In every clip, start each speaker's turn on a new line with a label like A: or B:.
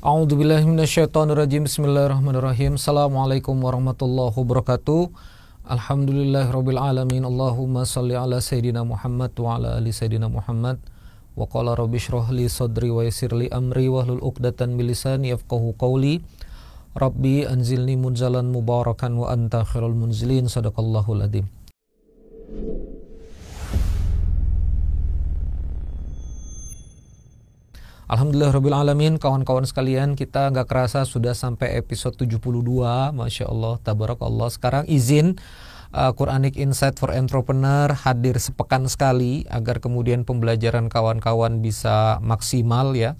A: A'udzubillahi minasyaitonirrajim. Bismillahirrahmanirrahim. Assalamualaikum warahmatullahi wabarakatuh. Alhamdulillahirabbil alamin. Allahumma shalli ala sayidina Muhammad wa ala ali sayidina Muhammad. Wa qala rabbi shrah li sadri wa yassir li amri wahlul 'uqdatam min lisani yafqahu qawli. Rabbi anzilni munzalan mubarakan wa anta khairul munzilin. Shadaqallahul adzim. Alhamdulillahirabbil alamin. Kawan-kawan sekalian, kita gak kerasa sudah sampai episode 72. Masya Allah, tabarakallah. Sekarang izin Quranic Insight for Entrepreneur hadir sepekan sekali agar kemudian pembelajaran kawan-kawan bisa maksimal ya.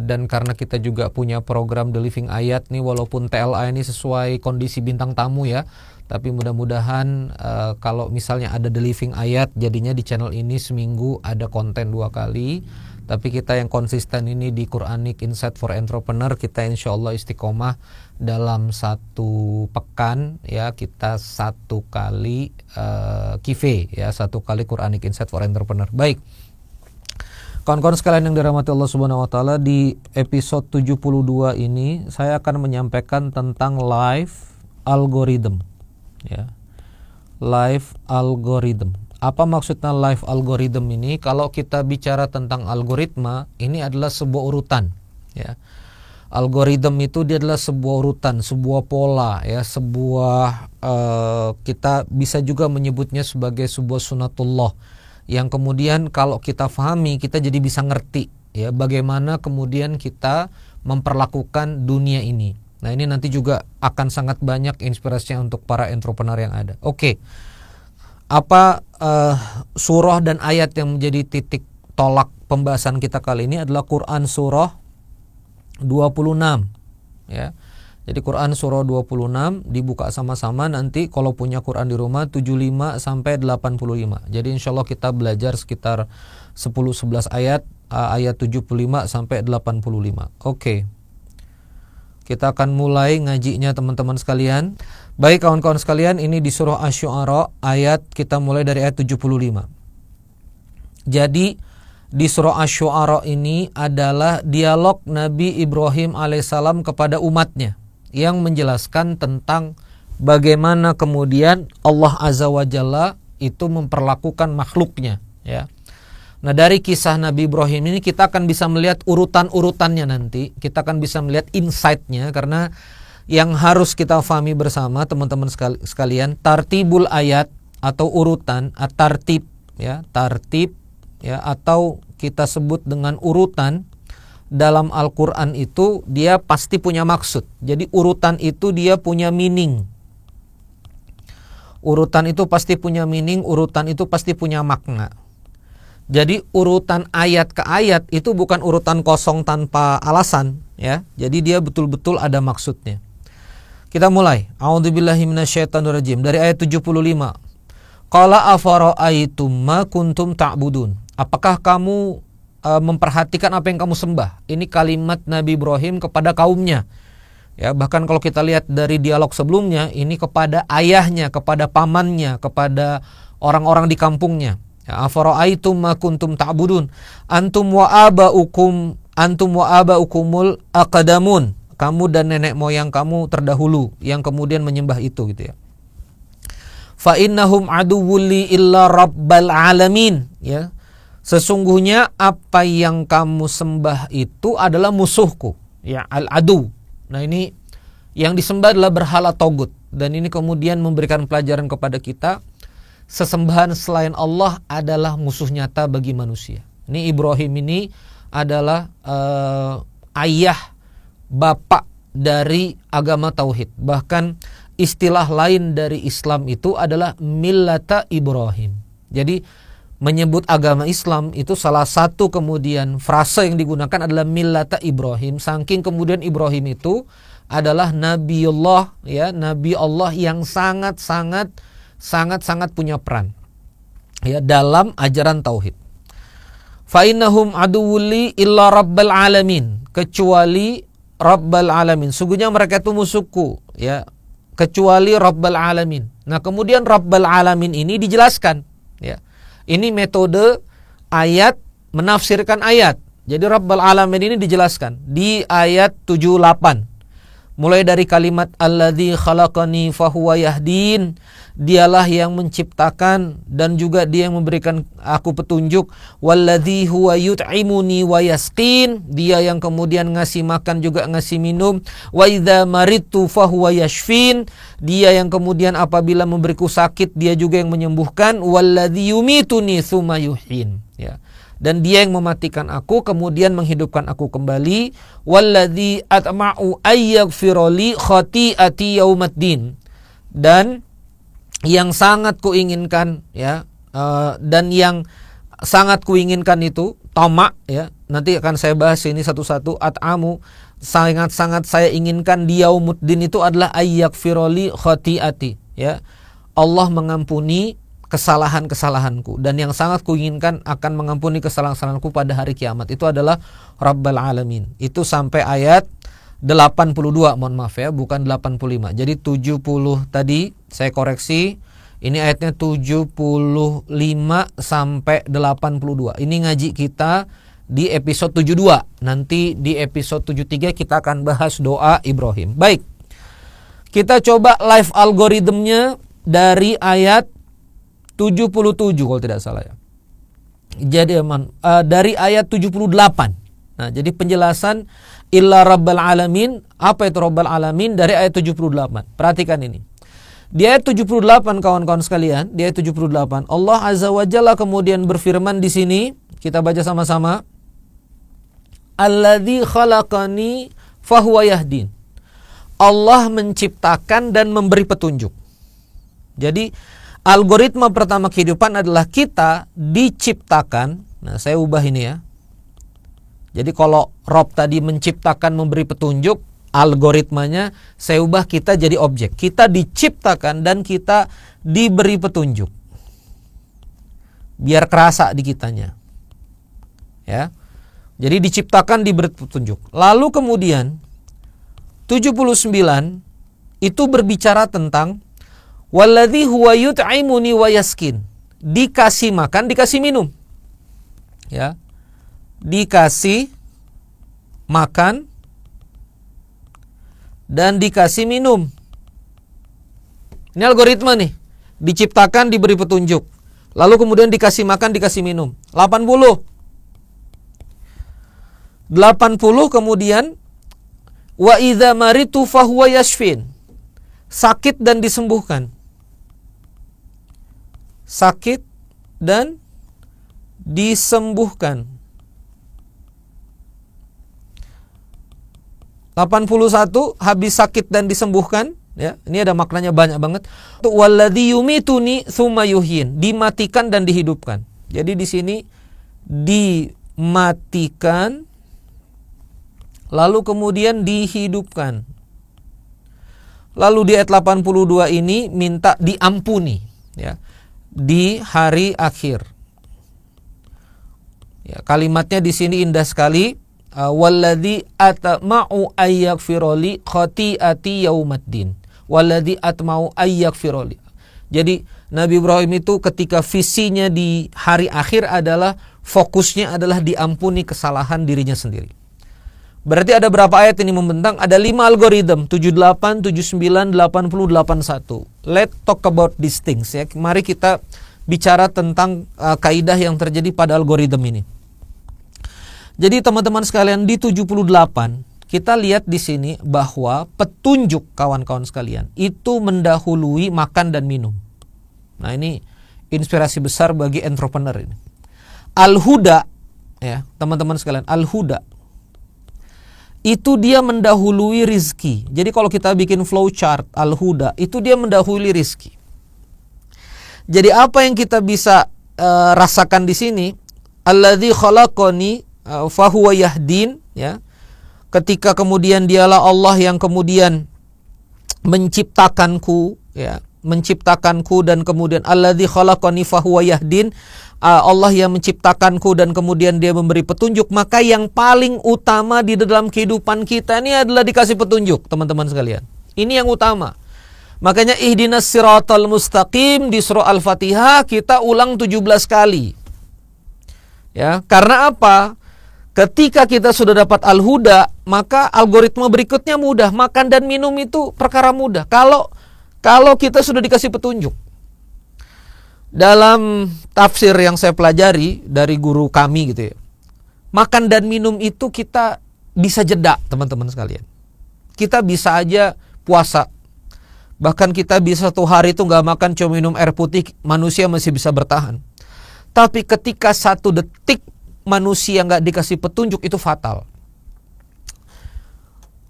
A: Dan karena kita juga punya program The Living Ayat nih, walaupun TLA ini sesuai kondisi bintang tamu ya, tapi mudah-mudahan kalau misalnya ada The Living Ayat, jadinya di channel ini seminggu ada konten 2 kali. Tapi kita yang konsisten ini di Quranic Insight for Entrepreneur, kita insya Allah istiqomah dalam 1 pekan ya, kita 1 kali QIFE ya, 1 kali Quranic Insight for Entrepreneur. Baik, kawan-kawan sekalian yang dirahmati Allah Subhanahu wa taala, di episode 72 ini saya akan menyampaikan tentang life algorithm ya. Life algorithm. Apa maksudnya life algorithm ini? Kalau kita bicara tentang algoritma, ini adalah sebuah urutan ya. Algorithm itu dia adalah sebuah urutan, sebuah pola ya, sebuah kita bisa juga menyebutnya sebagai sebuah sunatullah yang kemudian kalau kita pahami, kita jadi bisa ngerti ya bagaimana kemudian kita memperlakukan dunia ini. Nah, ini nanti juga akan sangat banyak inspirasinya untuk para entrepreneur yang ada. Oke. Apa surah dan ayat yang menjadi titik tolak pembahasan kita kali ini adalah Quran surah 26 ya. Jadi Quran surah 26 dibuka sama-sama, nanti kalau punya Quran di rumah 75 sampai 85. Jadi insyaallah kita belajar sekitar 10-11 ayat, ayat 75 sampai 85. Oke. Kita akan mulai ngajinya teman-teman sekalian. Baik kawan-kawan sekalian, ini di surah Asy-Syu'ara ayat, kita mulai dari ayat 75. Jadi di surah Asy-Syu'ara ini adalah dialog Nabi Ibrahim alaihissalam kepada umatnya yang menjelaskan tentang bagaimana kemudian Allah Azza wa Jalla itu memperlakukan makhluknya ya. Nah, dari kisah Nabi Ibrahim ini kita akan bisa melihat urutan-urutannya nanti. Kita akan bisa melihat insight-nya, karena yang harus kita fahami bersama teman-teman sekalian, tartibul ayat atau urutan, tartib ya, tartib ya, atau kita sebut dengan urutan dalam Al-Qur'an itu dia pasti punya maksud. Jadi urutan itu dia punya meaning. Urutan itu pasti punya meaning, urutan itu pasti punya makna. Jadi urutan ayat ke ayat itu bukan urutan kosong tanpa alasan ya. Jadi dia betul-betul ada maksudnya. Kita mulai. A'udzubillahi minasyaitonirrajim, dari ayat 75. Qala afara'aitum ma kuntum ta'budun. Apakah kamu memperhatikan apa yang kamu sembah? Ini kalimat Nabi Ibrahim kepada kaumnya. Ya, bahkan kalau kita lihat dari dialog sebelumnya, ini kepada ayahnya, kepada pamannya, kepada orang-orang di kampungnya. Ya, afara'aitum ma kuntum ta'budun antum wa aba'ukumul aqdamun. Kamu dan nenek moyang kamu terdahulu yang kemudian menyembah itu gitu ya. Fa innahum aduwwul li illa rabbal alamin ya. Sesungguhnya apa yang kamu sembah itu adalah musuhku ya, al-adu. Nah, ini yang disembah adalah berhala togut, dan ini kemudian memberikan pelajaran kepada kita. Sesembahan selain Allah adalah musuh nyata bagi manusia. Ini Ibrahim ini adalah ayah, bapak dari agama tauhid. Bahkan istilah lain dari Islam itu adalah millata Ibrahim. Jadi menyebut agama Islam itu salah satu kemudian frase yang digunakan adalah millata Ibrahim. Saking kemudian Ibrahim itu adalah Nabiullah ya, Nabi Allah yang sangat-sangat punya peran ya dalam ajaran tauhid. Fa innahum aduwwuli illa rabbal alamin, kecuali rabbal alamin. Sungguhnya mereka itu musuhku ya, kecuali rabbal alamin. Nah, kemudian rabbal alamin ini dijelaskan ya. Ini metode ayat menafsirkan ayat Jadi Rabbal Alamin ini dijelaskan di ayat 78. Mulai dari kalimat alladzi khalaqani fahuwa yahdin, dialah yang menciptakan dan juga dia yang memberikan aku petunjuk. Walladzi huwa yut'imuni wa yasqin, dia yang kemudian ngasih makan juga ngasih minum. Wa idza maridtu fahuwa yashfin, dia yang kemudian apabila memberiku sakit dia juga yang menyembuhkan. Walladzi yumituni tsumma yuhyin, ya. Dan dia yang mematikan aku kemudian menghidupkan aku kembali. Walladzi atma'u ayyaghfirali khati'ati yaumaddin, dan yang sangat kuinginkan, ya, dan yang sangat kuinginkan itu tamak, ya. Nanti akan saya bahas ini satu-satu. At'amu, sangat-sangat saya inginkan di yaumuddin itu adalah ayyaghfirali khati'ati, ya. Allah mengampuni kesalahan-kesalahanku, dan yang sangat kuinginkan akan mengampuni kesalahan-kesalahanku pada hari kiamat itu adalah Rabbal Alamin. Itu sampai ayat 82, mohon maaf ya, bukan 85. Jadi 70 tadi saya koreksi, ini ayatnya 75 sampai 82. Ini ngaji kita di episode 72. Nanti di episode 73 kita akan bahas doa Ibrahim. Baik, kita coba live algoritmnya dari ayat 77 kalau tidak salah ya. Jadi dari ayat 78. Nah, jadi penjelasan illa Rabbal Alamin, apa itu Rabbal Alamin dari ayat 78. Perhatikan ini. Di ayat 78 kawan-kawan sekalian, di ayat 78 Allah Azza wa Jalla kemudian berfirman di sini, kita baca sama-sama. Alladzi khalaqani fahuwa yahdin. Allah menciptakan dan memberi petunjuk. Jadi algoritma pertama kehidupan adalah kita diciptakan. Nah, saya ubah ini ya. Jadi kalau Rob tadi menciptakan memberi petunjuk, algoritmanya saya ubah kita jadi objek. Kita diciptakan dan kita diberi petunjuk. Biar kerasa di kitanya. Ya. Jadi diciptakan diberi petunjuk. Lalu kemudian 79 itu berbicara tentang walladzi huwa yut'imuni wa yaskin. Dikasih makan, dikasih minum. Ya. Dikasih makan dan dikasih minum. Ini algoritma nih. Diciptakan, diberi petunjuk. Lalu kemudian dikasih makan, dikasih minum. 80 kemudian wa idza maritu fahuwa yashfin. Sakit dan disembuhkan. Sakit dan disembuhkan. 81 habis sakit dan disembuhkan, ya. Ini ada maknanya banyak banget. Walladzi yumituni tsumma yuhyin, dimatikan dan dihidupkan. Jadi di sini dimatikan lalu kemudian dihidupkan. Lalu di ayat 82 ini minta diampuni, ya, di hari akhir. Ya, kalimatnya di sini indah sekali. Walladzi atma'u ayyaghfirali khati'ati yaumaddin. Walladzi atma'u ayyaghfirali. Jadi Nabi Ibrahim itu ketika visinya di hari akhir adalah fokusnya adalah diampuni kesalahan dirinya sendiri. Berarti ada berapa ayat ini membentang? Ada 5 algoritma, 78, 79, 80, 81. Let's talk about these things, ya. Mari kita bicara tentang kaidah yang terjadi pada algoritma ini. Jadi teman-teman sekalian, di 78 kita lihat di sini bahwa petunjuk kawan-kawan sekalian itu mendahului makan dan minum. Nah, ini inspirasi besar bagi entrepreneur ini. Al-Huda, ya, teman-teman sekalian, Al-Huda itu dia mendahului rizki. Jadi kalau kita bikin flow chart Al-Huda, itu dia mendahului rizki. Jadi apa yang kita bisa rasakan di sini? Alladzi khalaqani fahuwa yahdin, ya. Ketika kemudian dialah Allah yang kemudian menciptakanku, ya, menciptakanku dan kemudian alladzi khalaqani fahuwa yahdin, Allah yang menciptakanku dan kemudian dia memberi petunjuk. Maka yang paling utama di dalam kehidupan kita ini adalah dikasih petunjuk, teman-teman sekalian. Ini yang utama. Makanya ihdinas siratal mustaqim di surah Al-Fatihah kita ulang 17 kali. Ya, karena apa? Ketika kita sudah dapat al-huda, maka algoritma berikutnya mudah. Makan dan minum itu perkara mudah. Kalau kita sudah dikasih petunjuk. Dalam tafsir yang saya pelajari dari guru kami gitu ya, makan dan minum itu kita bisa jeda, teman-teman sekalian. Kita bisa aja puasa. Bahkan kita bisa 1 hari itu gak makan, cuma minum air putih, manusia masih bisa bertahan. Tapi ketika 1 detik manusia gak dikasih petunjuk, itu fatal.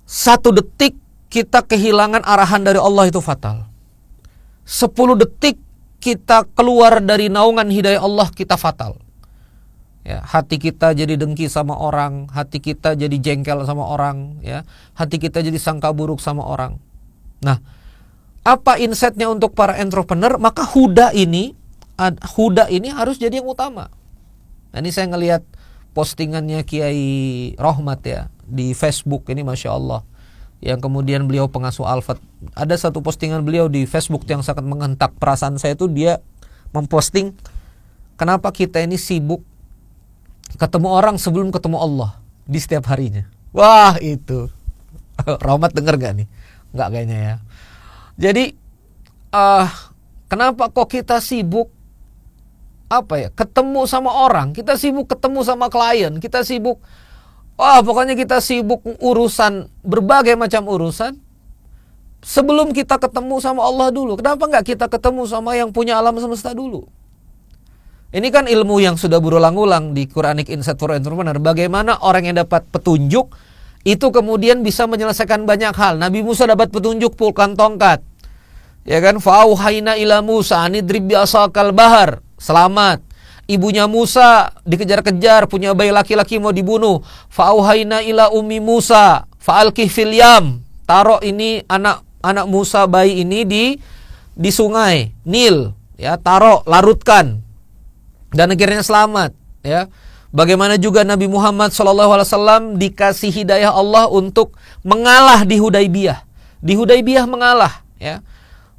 A: 1 detik kita kehilangan arahan dari Allah, itu fatal. 10 detik kita keluar dari naungan hidayah Allah, kita fatal. Ya, hati kita jadi dengki sama orang, hati kita jadi jengkel sama orang, ya, hati kita jadi sangka buruk sama orang. Nah, apa insight-nya untuk para entrepreneur? Maka huda ini harus jadi yang utama. Nah, ini saya ngelihat postingannya Kiai Rohmat ya di Facebook ini, Masya Allah, yang kemudian beliau pengasuh Al-Fat. Ada satu postingan beliau di Facebook yang sangat menghentak perasaan saya, itu dia memposting, kenapa kita ini sibuk ketemu orang sebelum ketemu Allah di setiap harinya. Wah, itu Rohmat denger gak nih? Enggak kayaknya ya. Jadi kenapa kok kita sibuk ketemu sama orang, kita sibuk ketemu sama klien, kita sibuk pokoknya kita sibuk urusan, berbagai macam urusan sebelum kita ketemu sama Allah dulu. Kenapa nggak kita ketemu sama yang punya alam semesta dulu? Ini kan ilmu yang sudah berulang-ulang di Quranic Insight for Entrepreneur. Bagaimana orang yang dapat petunjuk itu kemudian bisa menyelesaikan banyak hal. Nabi Musa dapat petunjuk pulkan tongkat, ya kan? Fa'auhayna ila Musa anidrib bi'asakal bahar. Selamat. Ibunya Musa dikejar-kejar, punya bayi laki-laki mau dibunuh. Fa'auhayna ila ummi Musa fa'alqih fil yam. Taruh ini anak Musa, bayi ini di sungai Nil, ya, taruh, larutkan, dan akhirnya selamat, ya. Bagaimana juga Nabi Muhammad SAW dikasih hidayah Allah untuk mengalah di Hudaybiyah. Di Hudaybiyah mengalah, ya.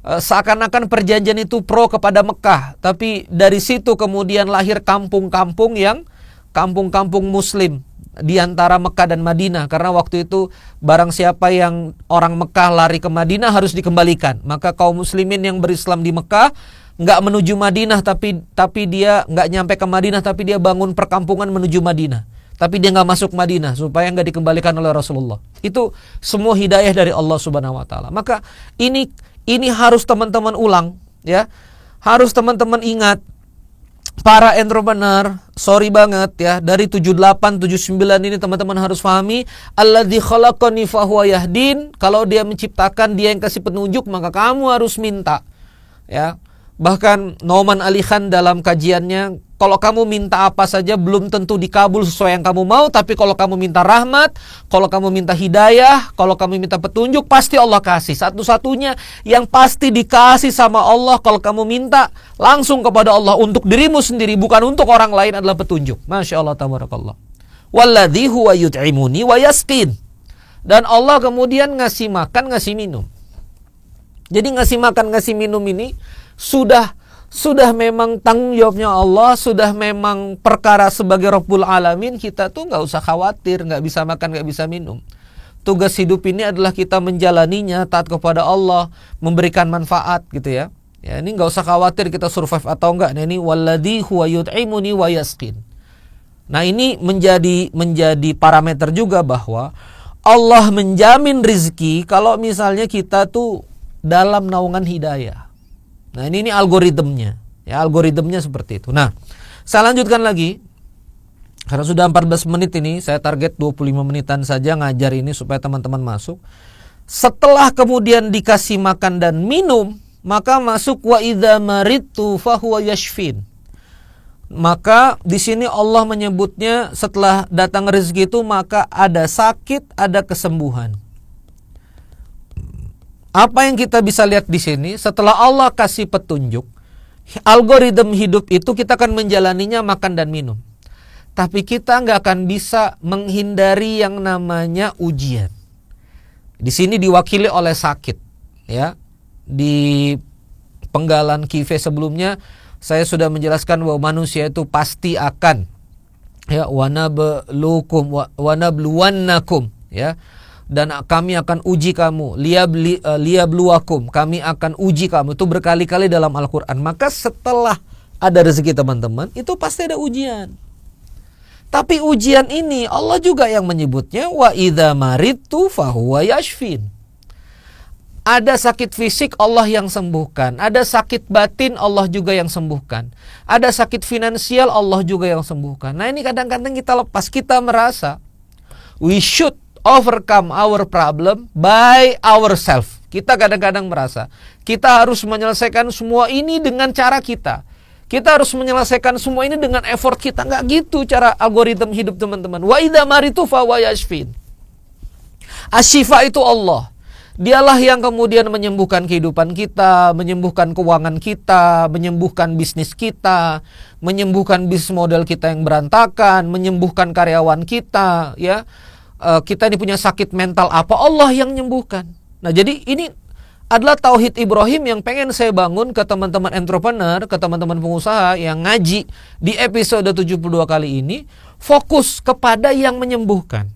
A: Seakan-akan perjanjian itu pro kepada Mekah, tapi dari situ kemudian lahir kampung-kampung Muslim di antara Mekah dan Madinah, karena waktu itu barang siapa yang orang Mekah lari ke Madinah harus dikembalikan. Maka kaum muslimin yang berislam di Mekah nggak menuju Madinah, tapi dia nggak nyampe ke Madinah, tapi dia bangun perkampungan menuju Madinah, tapi dia nggak masuk Madinah supaya nggak dikembalikan oleh Rasulullah. Itu semua hidayah dari Allah Subhanahu Wa Taala. Maka ini harus teman-teman ulang, ya, harus teman-teman ingat. Para entrepreneur, sorry banget ya, dari 78, 79 ini teman-teman harus pahami, alladzi khalaqani fahuwa yahdin. Kalau dia menciptakan, dia yang kasih petunjuk, maka kamu harus minta, ya. Bahkan Nauman Ali Khan dalam kajiannya, kalau kamu minta apa saja belum tentu dikabul sesuai yang kamu mau, tapi kalau kamu minta rahmat, kalau kamu minta hidayah, kalau kamu minta petunjuk, pasti Allah kasih. Satu-satunya yang pasti dikasih sama Allah kalau kamu minta langsung kepada Allah untuk dirimu sendiri, bukan untuk orang lain, adalah petunjuk. Masya Allah, tabarakallah. Walladzi huwa yut'imuni wa yasqin. Dan Allah kemudian ngasih makan, ngasih minum. Jadi ngasih makan, ngasih minum ini sudah memang tanggung jawabnya Allah, sudah memang perkara sebagai Rabbul Alamin. Kita tuh nggak usah khawatir, nggak bisa makan, nggak bisa minum. Tugas hidup ini adalah kita menjalaninya, taat kepada Allah, memberikan manfaat gitu ya. Ya, ini nggak usah khawatir kita survive atau enggak. Nah, ini walladzi huwa yut'imuni wa yasqin. Nah, ini menjadi parameter juga bahwa Allah menjamin rizki kalau misalnya kita tuh dalam naungan hidayah. Nah, ini algoritmnya. Ya, algoritmnya seperti itu. Nah, saya lanjutkan lagi. Karena sudah 14 menit ini, saya target 25 menitan saja ngajar ini supaya teman-teman masuk. Setelah kemudian dikasih makan dan minum, maka masuk wa idza maridtu fahuwa yashfin. Maka di sini Allah menyebutnya setelah datang rezeki itu maka ada sakit, ada kesembuhan. Apa yang kita bisa lihat di sini, setelah Allah kasih petunjuk, algoritma hidup itu kita akan menjalaninya makan dan minum. Tapi kita nggak akan bisa menghindari yang namanya ujian. Di sini diwakili oleh sakit, ya. Di penggalan Kive sebelumnya saya sudah menjelaskan bahwa manusia itu pasti akan Ya, wa nabluwannakum, ya. Dan kami akan uji kamu, liyabluwakum, kami akan uji kamu. Itu berkali-kali dalam Al-Qur'an. Maka setelah ada rezeki teman-teman, itu pasti ada ujian. Tapi ujian ini Allah juga yang menyebutnya wa idza maridtu fahuwa yashfin. Ada sakit fisik Allah yang sembuhkan, ada sakit batin Allah juga yang sembuhkan, ada sakit finansial Allah juga yang sembuhkan. Nah, ini kadang-kadang kita lepas, kita merasa we should overcome our problem by ourselves. Kita kadang-kadang merasa kita harus menyelesaikan semua ini dengan cara kita. Kita harus menyelesaikan semua ini dengan effort kita. Nggak gitu cara algoritma hidup teman-teman. Wa idza maritu fa huwa yashfin. Asyifa itu Allah. Dialah yang kemudian menyembuhkan kehidupan kita, menyembuhkan keuangan kita, menyembuhkan bisnis kita, menyembuhkan bisnis model kita yang berantakan, menyembuhkan karyawan kita, ya. Kita ini punya sakit mental apa, Allah yang menyembuhkan. Nah, jadi ini adalah tauhid Ibrahim yang pengen saya bangun ke teman-teman entrepreneur, ke teman-teman pengusaha yang ngaji di episode 72 kali ini, fokus kepada yang menyembuhkan.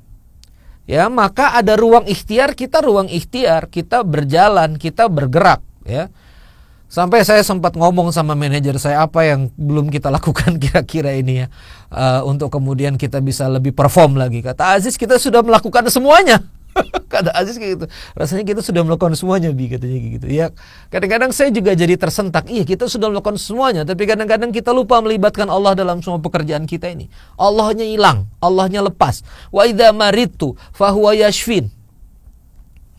A: Ya, maka ada ruang ikhtiar, kita berjalan, kita bergerak, ya. Sampai saya sempat ngomong sama manajer saya, apa yang belum kita lakukan kira-kira ini ya, untuk kemudian kita bisa lebih perform lagi. Kata Aziz, kita sudah melakukan semuanya. Kata Aziz kayak gitu, rasanya kita sudah melakukan semuanya, Bi, katanya gitu. Ya, kadang-kadang saya juga jadi tersentak. Iya, kita sudah melakukan semuanya, tapi kadang-kadang kita lupa melibatkan Allah dalam semua pekerjaan kita ini. Allahnya hilang, Allahnya lepas. Wa idza maridtu fa huwa yashfin.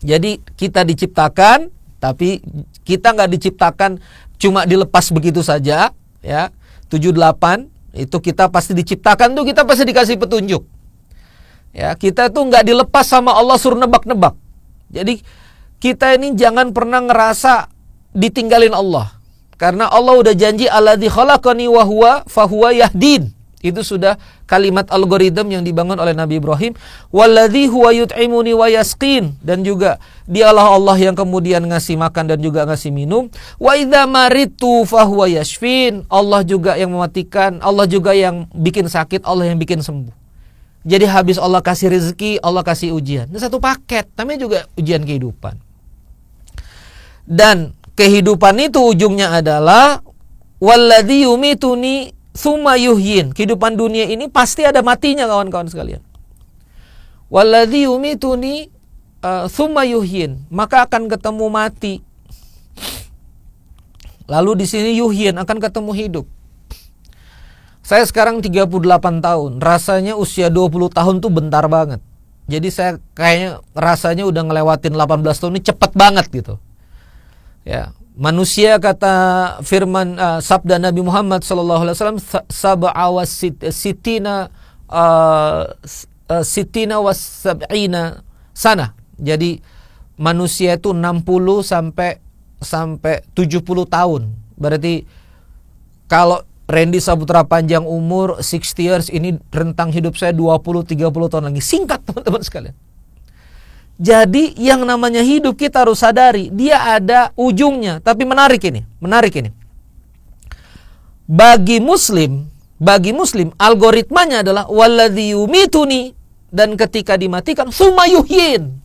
A: Jadi kita diciptakan, tapi kita nggak diciptakan cuma dilepas begitu saja, ya. 78 itu kita pasti diciptakan tuh, kita pasti dikasih petunjuk. Ya, kita tuh nggak dilepas sama Allah suruh nebak-nebak. Jadi kita ini jangan pernah ngerasa ditinggalin Allah. Karena Allah udah janji alladzi khalaqani wa huwa fahuwa yahdin. Itu sudah kalimat algoritma yang dibangun oleh Nabi Ibrahim. Walladzi huwa yut'imuni wa yasqin, dan juga dialah Allah yang kemudian ngasih makan dan juga ngasih minum. Wa idza maridtu fahuwa yashfin. Allah juga yang mematikan, Allah juga yang bikin sakit, Allah yang bikin sembuh. Jadi habis Allah kasih rezeki, Allah kasih ujian. Ini satu paket, namanya juga ujian kehidupan. Dan kehidupan itu ujungnya adalah walladzi yumituni tsumma yuhyin. Kehidupan dunia ini pasti ada matinya, kawan-kawan sekalian. Walladzi yumituni tsumma yuhyin, maka akan ketemu mati. Lalu di sini yuhyin, akan ketemu hidup. Saya sekarang 38 tahun, rasanya usia 20 tahun tuh bentar banget. Jadi saya kayaknya rasanya udah ngelewatin 18 tahun ini cepet banget gitu. Ya, manusia kata firman sabda Nabi Muhammad SAW, sab'a was sitina was sab'ina sana. Jadi manusia itu 60 sampai 70 tahun. Berarti kalau Randy Saputra panjang umur 60 years, ini rentang hidup saya 20-30 tahun lagi. Singkat teman-teman sekalian. Jadi yang namanya hidup kita harus sadari, dia ada ujungnya. Tapi menarik ini. Bagi muslim algoritmanya adalah walladzi yumituni, dan ketika dimatikan tsumma yuhyin.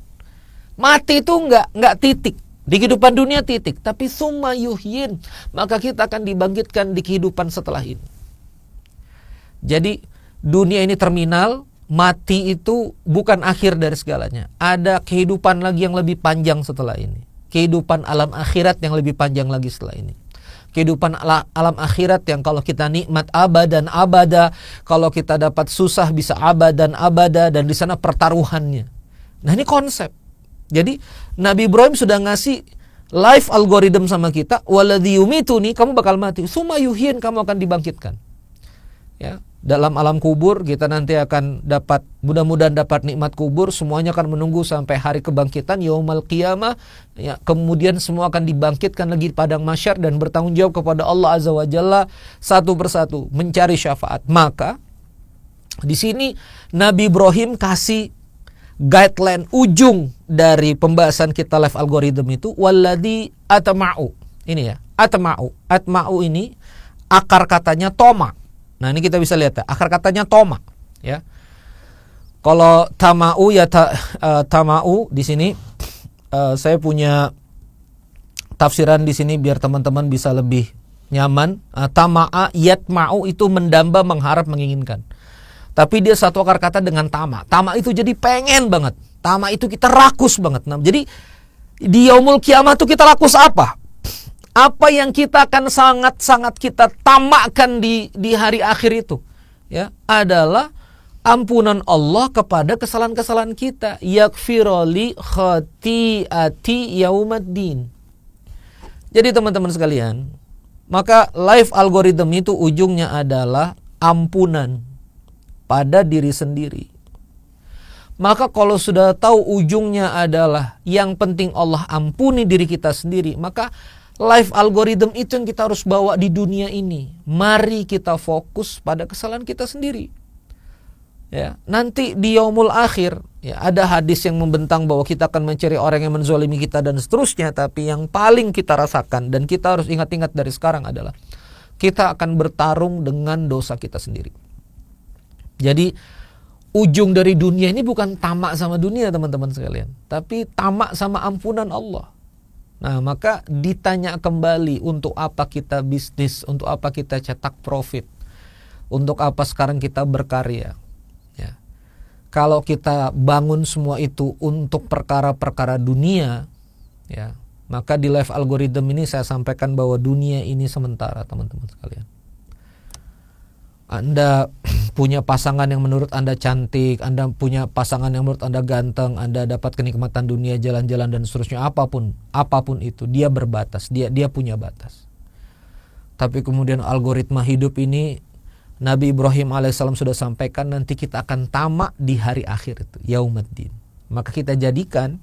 A: Mati itu enggak titik. Di kehidupan dunia titik, tapi tsumma yuhyin, maka kita akan dibangkitkan di kehidupan setelah ini. Jadi dunia ini terminal, mati itu bukan akhir dari segalanya. Ada kehidupan lagi yang lebih panjang setelah ini. Kehidupan alam akhirat yang lebih panjang lagi setelah ini. Kehidupan alam akhirat yang kalau kita nikmat abadan abada, kalau kita dapat susah bisa abadan abada, dan di sana pertaruhannya. Nah, ini konsep. Jadi Nabi Ibrahim sudah ngasih life algorithm sama kita, waladzi yumituni, kamu bakal mati, tsumma yuhyin, kamu akan dibangkitkan. Ya, dalam alam kubur kita nanti akan dapat, mudah-mudahan dapat nikmat kubur, semuanya akan menunggu sampai hari kebangkitan yaumul qiyamah. Ya, kemudian semua akan dibangkitkan lagi di padang mahsyar dan bertanggung jawab kepada Allah Azza wa Jalla satu persatu mencari syafaat. Maka di sini Nabi Ibrahim kasih guideline ujung dari pembahasan kita live algorithm itu, walladzi atma'u. Ini ya, atma'u ini akar katanya toma. Nah, ini kita bisa lihat ya, akar katanya toma. ya. Kalau tama'u ya tama'u di sini saya punya tafsiran di sini biar teman-teman bisa lebih nyaman. Tama'a yatma'u itu mendamba, mengharap, menginginkan. Tapi dia satu akar kata dengan tama. Tama itu jadi pengen banget. Tama itu kita rakus banget. Nah, jadi di yaumul kiamat itu kita rakus apa? Apa yang kita akan sangat-sangat kita tamakkan di hari akhir itu, ya, adalah ampunan Allah kepada kesalahan-kesalahan kita. Yaghfirli khati'ati yaumaddin. Jadi teman-teman sekalian, maka life algorithm itu ujungnya adalah ampunan pada diri sendiri. Maka kalau sudah tahu ujungnya adalah yang penting Allah ampuni diri kita sendiri, maka life algorithm itu yang kita harus bawa di dunia ini. Mari kita fokus pada kesalahan kita sendiri. Ya, nanti di yaumul akhir, ya, ada hadis yang membentang bahwa kita akan mencari orang yang menzalimi kita dan seterusnya. Tapi yang paling kita rasakan dan kita harus ingat-ingat dari sekarang adalah kita akan bertarung dengan dosa kita sendiri. Jadi ujung dari dunia ini bukan tamak sama dunia teman-teman sekalian, tapi tamak sama ampunan Allah. Nah, maka ditanya kembali, untuk apa kita bisnis, untuk apa kita cetak profit, untuk apa sekarang kita berkarya. Ya. Kalau kita bangun semua itu untuk perkara-perkara dunia, ya, maka di life algorithm ini saya sampaikan bahwa dunia ini sementara teman-teman sekalian. Anda punya pasangan yang menurut Anda cantik, Anda punya pasangan yang menurut Anda ganteng, Anda dapat kenikmatan dunia, jalan-jalan dan seterusnya, apapun itu, dia berbatas, dia punya batas. Tapi kemudian algoritma hidup ini, Nabi Ibrahim alaihissalam sudah sampaikan, nanti kita akan tamak di hari akhir itu, yaumaddin. Maka kita jadikan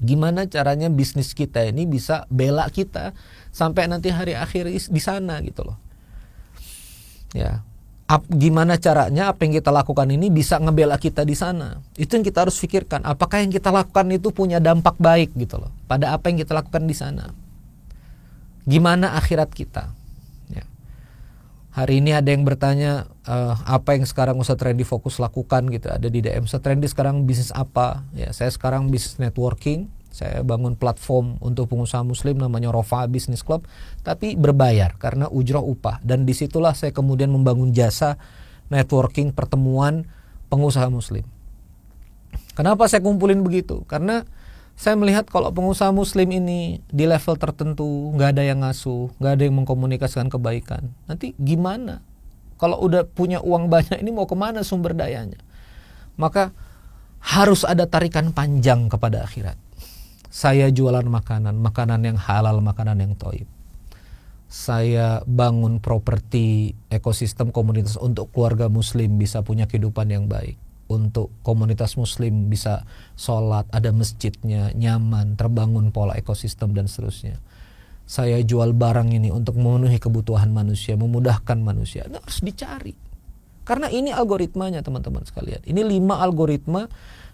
A: gimana caranya bisnis kita ini bisa bela kita sampai nanti hari akhir di sana gitu loh. Ya, gimana caranya apa yang kita lakukan ini bisa ngebela kita di sana. Itu yang kita harus pikirkan. Apakah yang kita lakukan itu punya dampak baik gitu loh pada apa yang kita lakukan di sana. Gimana akhirat kita? Ya. Hari ini ada yang bertanya apa yang sekarang Ustaz Randy fokus lakukan gitu. Ada di DM Ustaz Randy sekarang bisnis apa? Ya, saya sekarang bisnis networking. Saya bangun platform untuk pengusaha muslim namanya Rofa Business Club, tapi berbayar karena ujrah upah. Dan disitulah saya kemudian membangun jasa networking pertemuan pengusaha muslim. Kenapa saya kumpulin begitu? Karena saya melihat kalau pengusaha muslim ini di level tertentu nggak ada yang ngasuh, nggak ada yang mengkomunikasikan kebaikan. Nanti gimana? Kalau udah punya uang banyak ini mau kemana sumber dayanya? Maka harus ada tarikan panjang kepada akhirat. Saya jualan makanan yang halal, makanan yang thayyib. Saya bangun properti, ekosistem komunitas untuk keluarga muslim bisa punya kehidupan yang baik. Untuk komunitas muslim bisa sholat, ada masjidnya, nyaman, terbangun pola ekosistem dan seterusnya. Saya jual barang ini untuk memenuhi kebutuhan manusia, memudahkan manusia. Nah, harus dicari. Karena ini algoritmanya teman-teman sekalian. Ini 5 algoritma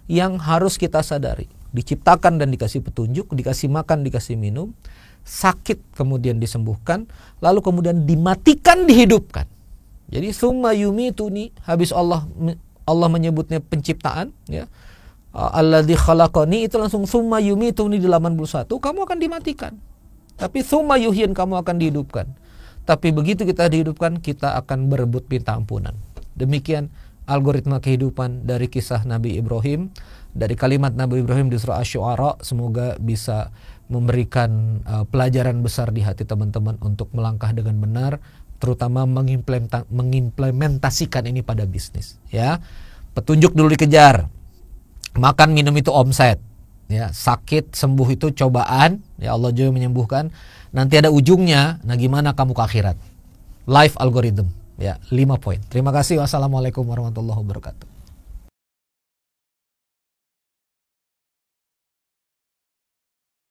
A: yang harus kita sadari. Diciptakan dan dikasih petunjuk, dikasih makan, dikasih minum, sakit kemudian disembuhkan, lalu kemudian dimatikan, dihidupkan. Jadi summa yumituni, habis Allah menyebutnya penciptaan, ya. Alladzi khalaqani, itu langsung summa yumituni di 81, kamu akan dimatikan. Tapi summa yuhyin, kamu akan dihidupkan. Tapi begitu kita dihidupkan, kita akan berebut minta ampunan. Demikian algoritma kehidupan dari kisah Nabi Ibrahim, dari kalimat Nabi Ibrahim di surah Asy-Syu'ara. Semoga bisa memberikan pelajaran besar di hati teman-teman untuk melangkah dengan benar, terutama mengimplementasikan ini pada bisnis. Ya, petunjuk dulu dikejar, makan minum itu omset, ya, sakit sembuh itu cobaan, ya Allah juga menyembuhkan. Nanti ada ujungnya. Nah, gimana kamu ke akhirat? Life algorithm. Ya, 5 poin. Terima kasih. Wassalamualaikum warahmatullahi wabarakatuh.